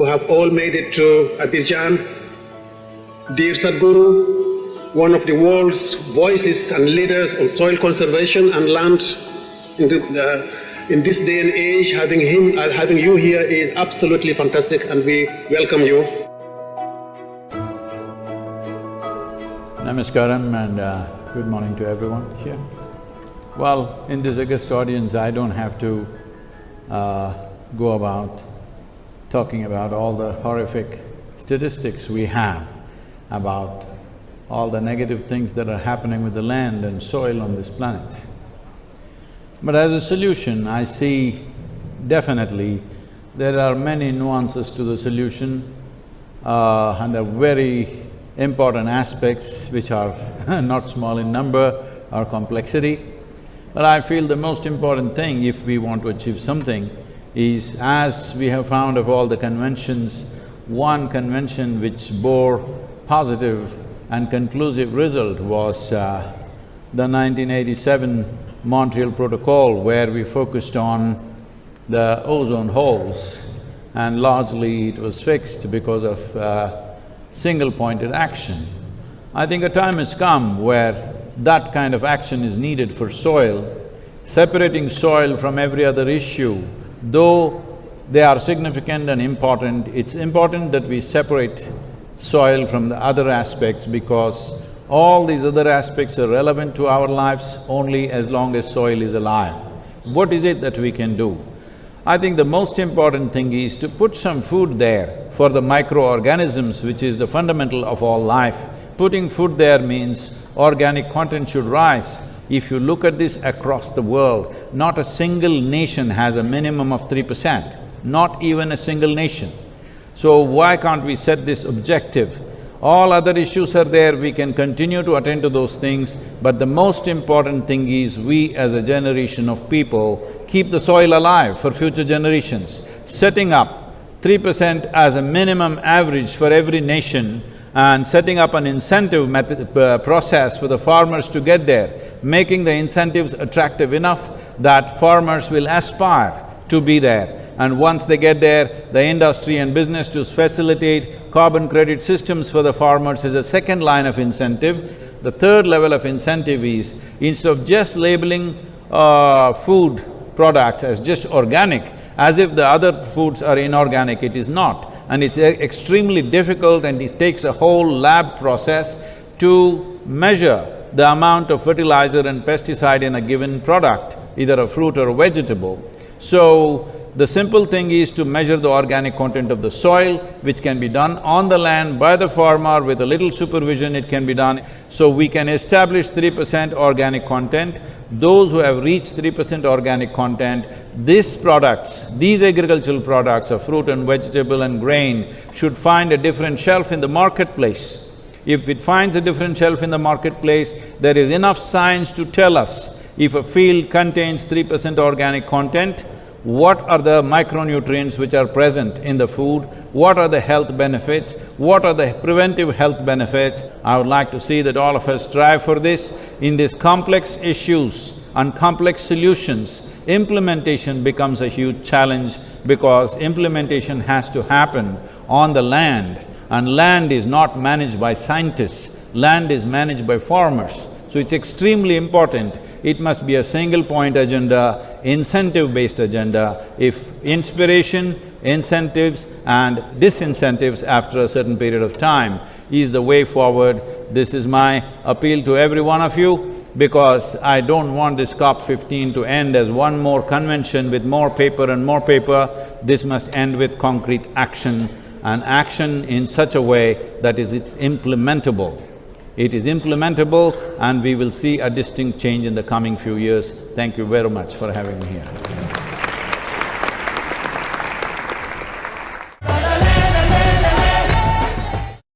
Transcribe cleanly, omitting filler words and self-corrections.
who have all made it to Abidjan. Dear Sadhguru, one of the world's voices and leaders on soil conservation and land in this day and age, having you here is absolutely fantastic, and we welcome you. Namaskaram and good morning to everyone here. Well, in this august audience, I don't have to go about talking about all the horrific statistics we have about all the negative things that are happening with the land and soil on this planet. But as a solution, I see definitely there are many nuances to the solution and there are very important aspects which are not small in number or complexity. But I feel the most important thing if we want to achieve something is, as we have found of all the conventions, one convention which bore positive and conclusive result was the 1987 Montreal Protocol, where we focused on the ozone holes, and largely it was fixed because of single-pointed action. I think a time has come where that kind of action is needed for soil. Separating soil from every other issue, though they are significant and important, it's important that we separate soil from the other aspects, because all these other aspects are relevant to our lives only as long as soil is alive. What is it that we can do? I think the most important thing is to put some food there for the microorganisms, which is the fundamental of all life. Putting food there means organic content should rise. If you look at this across the world, not a single nation has a minimum of 3%, not even a single nation. So why can't we set this objective? All other issues are there, we can continue to attend to those things, but the most important thing is we as a generation of people keep the soil alive for future generations. Setting up 3% as a minimum average for every nation and setting up an incentive process for the farmers to get there, making the incentives attractive enough that farmers will aspire to be there. And once they get there, the industry and business to facilitate carbon credit systems for the farmers is a second line of incentive. The third level of incentive is, instead of just labeling food products as just organic, as if the other foods are inorganic, it is not. And it's extremely difficult, and it takes a whole lab process to measure the amount of fertilizer and pesticide in a given product, either a fruit or a vegetable. So, the simple thing is to measure the organic content of the soil, which can be done on the land by the farmer. With a little supervision, it can be done. So we can establish 3% organic content. Those who have reached 3% organic content, these products, these agricultural products of fruit and vegetable and grain should find a different shelf in the marketplace. If it finds a different shelf in the marketplace, there is enough science to tell us if a field contains 3% organic content, what are the micronutrients which are present in the food, what are the health benefits, what are the preventive health benefits. I would like to see that all of us strive for this. In these complex issues and complex solutions, implementation becomes a huge challenge, because implementation has to happen on the land, and land is not managed by scientists, land is managed by farmers. So it's extremely important. It must be a single-point agenda, incentive-based agenda. If inspiration, incentives and disincentives after a certain period of time is the way forward, this is my appeal to every one of you, because I don't want this COP15 to end as one more convention with more paper and more paper. This must end with concrete action, and action in such a way that it's implementable. It is implementable, and we will see a distinct change in the coming few years. Thank you very much for having me here.